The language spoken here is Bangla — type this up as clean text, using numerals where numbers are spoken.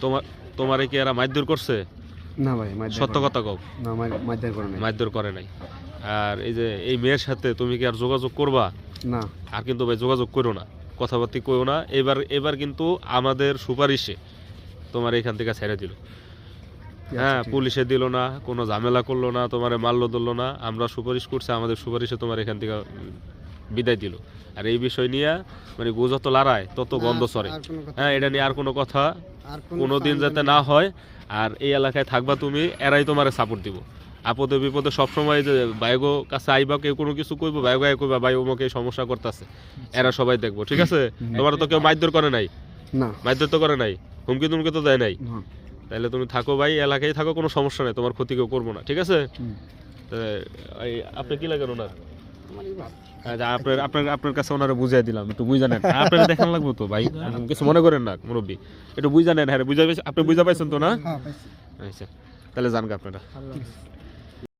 তোমার তোমারে কি এরা মারধর করছে? না ভাই, সত্য কথা কও। না, মারধর করে নাই। মারধর করে নাই। আর এই যে এই মেয়ের সাথে তুমি কি আর যোগাযোগ করবা? না। আর কিন্তু ভাই যোগাযোগ করো না, কথাবার্তা কইও না। এবার কিন্তু আমাদের সুপারিশে তোমার এখান থেকে ছেড়ে দিল। হ্যাঁ, পুলিশে দিল না, কোনো ঝামেলা করলো না, তোমারে মারলো ধরলো না। আমরা সুপারিশ করছি, আমাদের সুপারিশে তোমার এখান থেকে বিদায় দিল। আর এই বিষয় নিয়ে মানে যত লড়ায় তত গন্ধ সরে। হ্যাঁ, এটা নিয়ে আর কোনো কথা কোনো দিন যাতে না হয়। আর এই এলাকায় থাকবা তুমি, এরাই তোমারে সাপোর্ট দিব। আপদে বিপদে সবসময় যে বাইগো কাছে আইবা, কেউ কোনো কিছু কইবো, বাইগো কইবা ভাই ওমকে সমস্যা করতেছে, এরা সবাই দেখবো, ঠিক আছে? তোমার তো কেউ মারধর করে নাই? না, মারধর তো করে নাই, হুমকি তুমকি তো দেয় নাই। তাহলে তুমি থাকো ভাই, এলাকায় থাকো, কোনো সমস্যা নেই, তোমার ক্ষতি কেউ করবো না, ঠিক আছে? আপনি কি লাগেন ওনার? আচ্ছা, আপনার কাছে ওনারা বুঝাই দিলাম, একটু বুঝা নেন। আপনারা দেখান লাগবো তো ভাই, কিছু মনে করেন না মুরব্বী, একটু বুঝা নেন। হ্যাঁ, বুঝা, আপনি বুঝা পাইছেন তো না? আচ্ছা, তাহলে জানগা আপনারা।